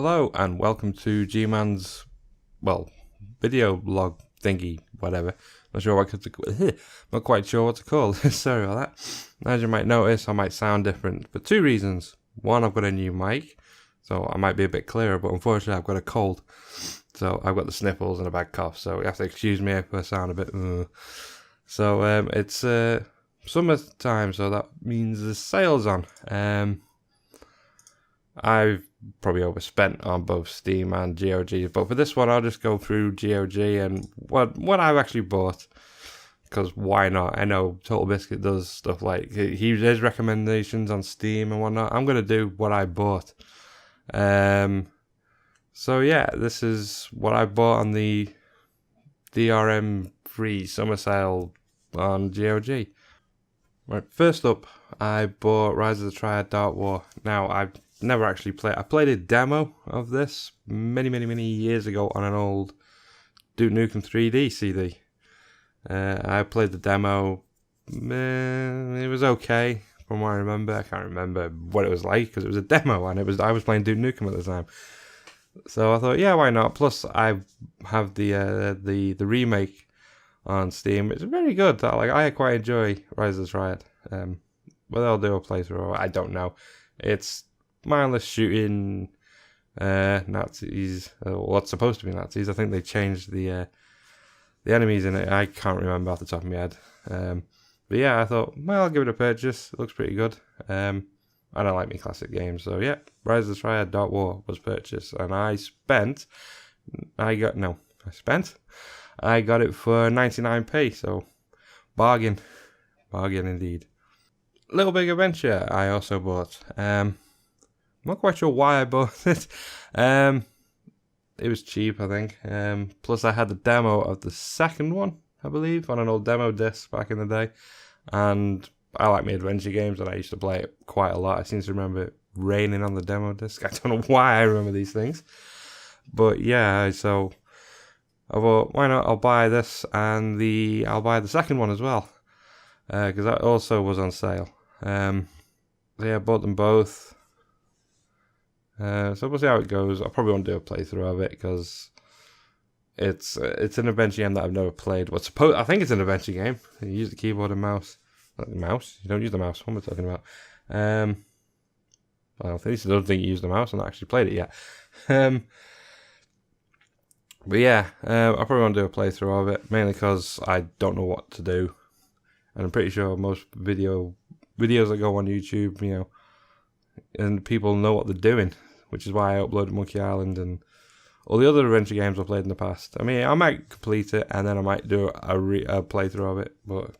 Hello and welcome to G-Man's, video log thingy, whatever. Not quite sure what to call this. Sorry about that. As you might notice, I might sound different for two reasons. One, I've got a new mic, so I might be a bit clearer, but unfortunately I've got a cold. So I've got the sniffles and a bad cough, so you have to excuse me if I sound a bit... So it's summertime, so that means the sale's on. I've probably overspent on both Steam and GOG, but for this one I'll just go through GOG and what I've actually bought, because why not? I know Total Biscuit does stuff like his recommendations on Steam and whatnot. I'm gonna do what I bought. So yeah, this is what I bought on the DRM free summer sale on GOG. Right, first up, I bought Rise of the Triad Dark War. Now, I've never actually played. I played a demo of this many years ago on an old Duke Nukem 3D CD. I played the demo. It was okay from what I remember. I can't remember what it was like because it was a demo and I was playing Duke Nukem at the time. So I thought, yeah, why not? Plus, I have the remake on Steam. It's very good. I quite enjoy Rise of the Triad. Whether I'll do a playthrough, I don't know. It's mindless shooting Nazis, what's supposed to be Nazis. I think they changed the enemies in it. I can't remember off the top of my head. But yeah, I thought, well, I'll give it a purchase. It looks pretty good. I don't like me classic games, so yeah. Rise of the Triad Dark War was purchased, and I got it for 99p, so bargain indeed. Little Big Adventure I also bought. I'm not quite sure why I bought it. It was cheap, I think. Plus I had the demo of the second one, I believe, on an old demo disc back in the day. And I like my adventure games, and I used to play it quite a lot. I seem to remember it raining on the demo disc. I don't know why I remember these things. But yeah, so I thought, why not? I'll buy this, and I'll buy the second one as well, because that also was on sale. So yeah, I bought them both. So we'll see how it goes. I probably won't do a playthrough of it because it's an adventure game that I've never played. I think it's an adventure game. You use the keyboard and mouse. Not the mouse. You don't use the mouse. What am I talking about? I don't think you use the mouse. I've not actually played it yet. But yeah, I probably won't do a playthrough of it, mainly because I don't know what to do. And I'm pretty sure most videos that go on YouTube, and people know what they're doing, which is why I uploaded Monkey Island and all the other adventure games I've played in the past. I mean, I might complete it and then I might do a playthrough of it, but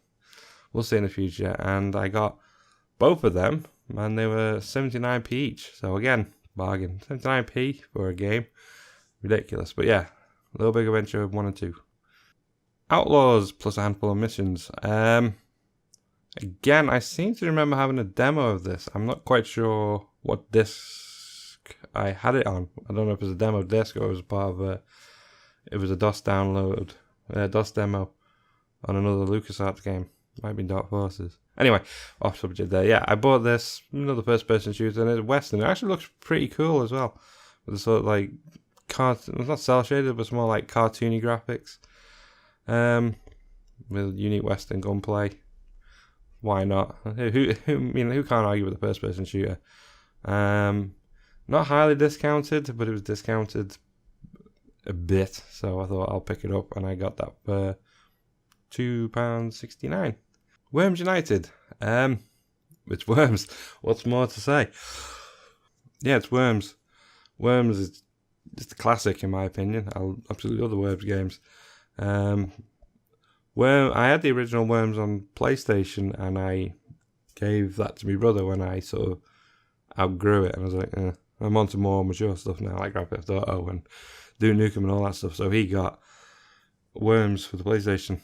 we'll see in the future. And I got both of them, and they were 79p each. So again, bargain. 79p for a game, ridiculous. But yeah, Little Big Adventure 1 and 2. Outlaws plus a handful of missions. Again, I seem to remember having a demo of this. I'm not quite sure what disc I had it on. I don't know if it was a demo disc or it was part of it was a DOS download, DOS demo on another LucasArts game. Might have been Dark Forces. Anyway, off subject there. Yeah, I bought this, another first-person shooter, and it's Western. It actually looks pretty cool as well. With the sort of like, it's not cel-shaded, but it's more like cartoony graphics. With unique Western gunplay. Why not? Who can't argue with a first-person shooter? Not highly discounted, but it was discounted a bit, so I thought I'll pick it up, and I got that for £2.69. Worms United. It's Worms. What's more to say? Yeah, it's Worms. Worms is just a classic in my opinion. I absolutely love the Worms games. I had the original Worms on PlayStation, and I gave that to my brother when I sort of outgrew it, and I was like, I'm on to more mature stuff now, like Grand Theft Auto and Duke Nukem and all that stuff. So he got Worms for the PlayStation.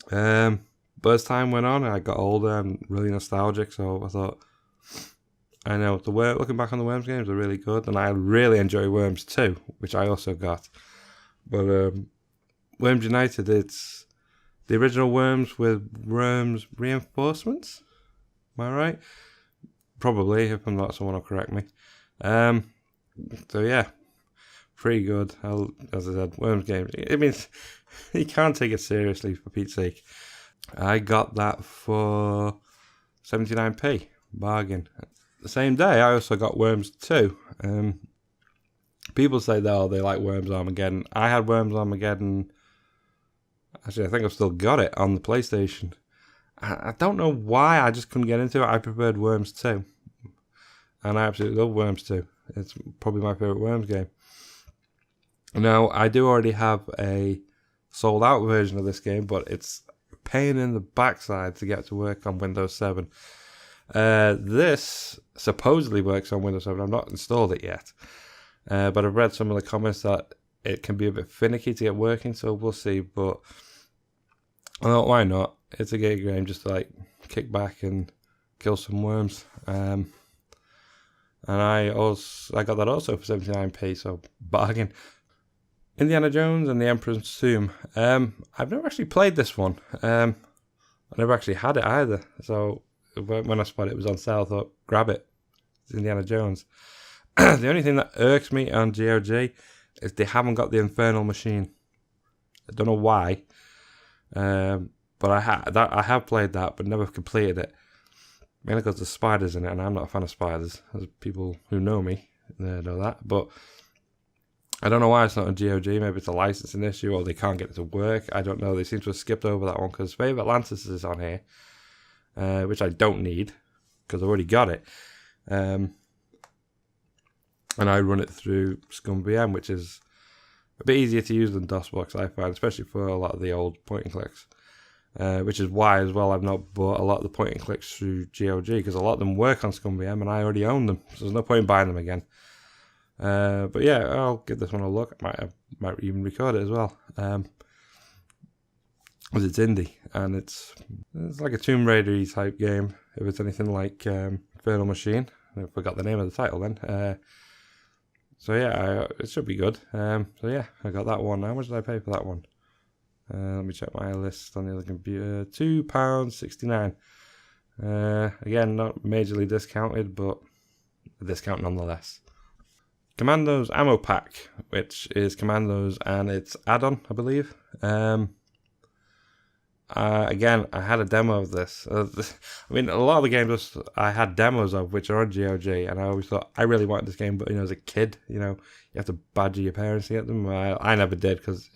But as time went on, I got older and really nostalgic, so I thought, I know, looking back on the Worms games are really good, and I really enjoy Worms 2, which I also got. But Worms United, it's the original Worms with Worms reinforcements. Am I right? Probably, if I'm not, someone will correct me. So yeah, pretty good. As I said, Worms games. I mean, you can't take it seriously, for Pete's sake. I got that for 79p, bargain. The same day, I also got Worms 2. People say that they like Worms Armageddon. I had Worms Armageddon. Actually, I think I've still got it on the PlayStation. I don't know why, I just couldn't get into it. I preferred Worms 2. And I absolutely love Worms 2. It's probably my favourite Worms game. Now, I do already have a sold out version of this game, but it's a pain in the backside to get to work on Windows 7. This supposedly works on Windows 7. I've not installed it yet. But I've read some of the comments that it can be a bit finicky to get working, so we'll see. But I thought, why not? It's a good game just to like kick back and kill some worms. And I got that also for 79p, so bargain. Indiana Jones and the Emperor's Tomb. I've never actually played this one. I never actually had it either. So when I spotted it was on sale, I thought, grab it. It's Indiana Jones. The only thing that irks me on GOG is they haven't got the Infernal Machine. I don't know why. But I have played that, but never completed it. Mainly because there's spiders in it, and I'm not a fan of spiders. As people who know me, they know that. But I don't know why it's not on GOG. Maybe it's a licensing issue, or they can't get it to work. I don't know. They seem to have skipped over that one, because Fave Atlantis is on here, which I don't need, because I've already got it. And I run it through ScumVM, which is a bit easier to use than DOSBox, I find, especially for a lot of the old point and clicks. Which is why, as well, I've not bought a lot of the point and clicks through GOG, because a lot of them work on ScumVM and I already own them, so there's no point in buying them again. But yeah, I'll give this one a look. I might even record it as well. Because it's indie, and it's like a Tomb Raider-y type game, if it's anything like Infernal Machine. I forgot the name of the title then. So yeah, it should be good. So yeah, I got that one. How much did I pay for that one? Let me check my list on the other computer. £2.69. Again, not majorly discounted, but a discount nonetheless. Commandos Ammo Pack, which is Commandos and its add-on, I believe. Again, I had a demo of this. I mean, a lot of the games I had demos of, which are on GOG, and I always thought I really wanted this game, but as a kid, you have to badger your parents to get them. I never did, because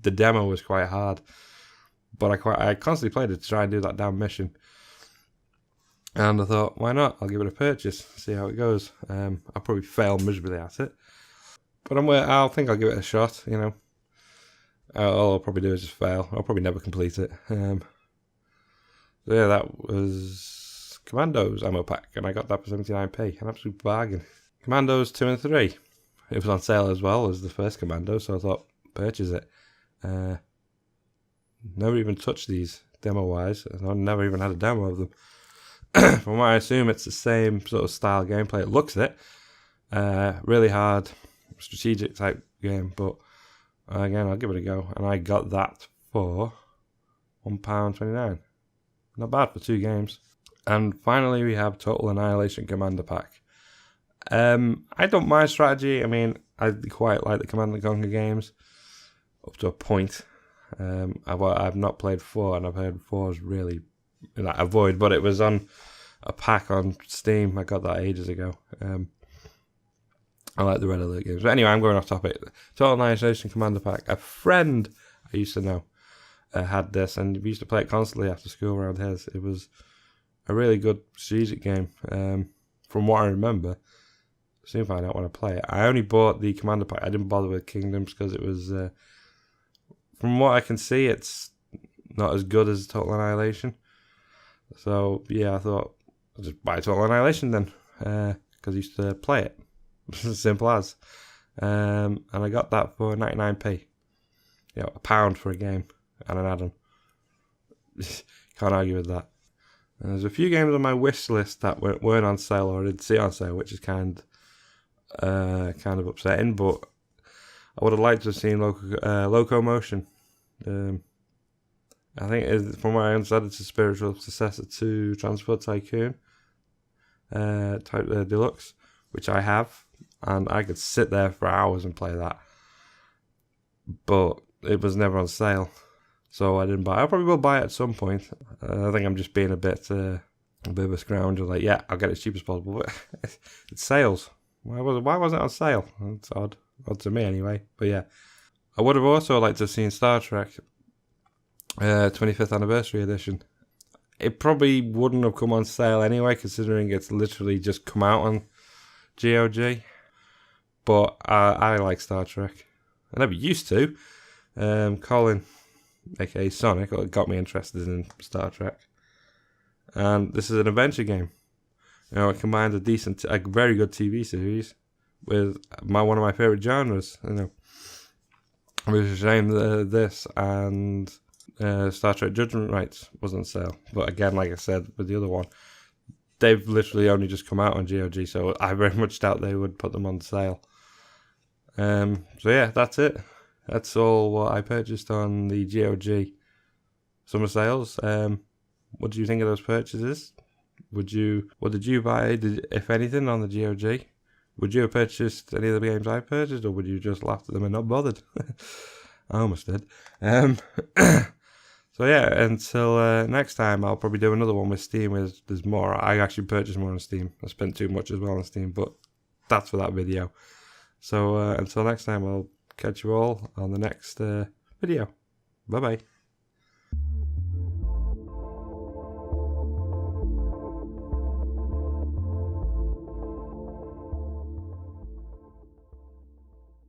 the demo was quite hard, but I constantly played it to try and do that damn mission. And I thought, why not? I'll give it a purchase, see how it goes. I'll probably fail miserably at it, but I'll think I'll give it a shot. All I'll probably do is just fail. I'll probably never complete it. So yeah, that was Commandos Ammo Pack, and I got that for 79p, an absolute bargain. Commandos 2 and 3. It was on sale as well as the first Commando, so I thought, purchase it. Never even touched these demo-wise. I've never even had a demo of them. From what I assume, it's the same sort of style gameplay. It looks it. Really hard, strategic type game, but again, I'll give it a go. And I got that for £1.29. Not bad for 2 games. And finally, we have Total Annihilation Commander Pack. I don't mind strategy. I mean, I quite like the Command & Conquer games up to a point. I've not played 4, and I've heard 4 is really a void, but it was on a pack on Steam. I got that ages ago. I like the Red Alert games. But anyway, I'm going off topic. Total Annihilation Commander Pack. A friend I used to know had this, and we used to play it constantly after school around his. It was a really good strategic game. From what I remember, soon find out when I play it. I only bought the Commander Pack. I didn't bother with Kingdoms because it was, from what I can see, it's not as good as Total Annihilation. So yeah, I thought I'll just buy Total Annihilation then, because I used to play it. As simple as. And I got that for 99p. £1 for a game and an add-on. Can't argue with that. And there's a few games on my wish list that weren't on sale, or I didn't see on sale, which is kind of upsetting. But I would have liked to have seen Locomotion. I think, from what I understand, it's a spiritual successor to Transport Tycoon Deluxe, which I have. and I could sit there for hours and play that. But it was never on sale, so I didn't buy it. I probably will buy it at some point. I think I'm just being a bit of a scrounger. Like, yeah, I'll get it as cheap as possible. But it's sales. Why wasn't it on sale? It's odd to me anyway. But yeah, I would have also liked to have seen Star Trek 25th Anniversary Edition. It probably wouldn't have come on sale anyway, considering it's literally just come out on GOG. But I like Star Trek. I never used to. Colin, aka Sonic, got me interested in Star Trek. And this is an adventure game. You know, it combines a very good TV series with one of my favourite genres. You know, which is a shame that this and Star Trek Judgment Rights was on sale. But again, like I said with the other one, they've literally only just come out on GOG, so I very much doubt they would put them on sale. So yeah, that's it. That's all what I purchased on the GOG summer sales. What do you think of those purchases? What did you buy, if anything, on the GOG? Would you have purchased any of the games I purchased, or would you just laugh at them and not bothered? I almost did. So yeah, until next time, I'll probably do another one with Steam. There's more. I actually purchased more on Steam. I spent too much as well on Steam, but that's for that video. So until next time, I'll catch you all on the next video. Bye bye.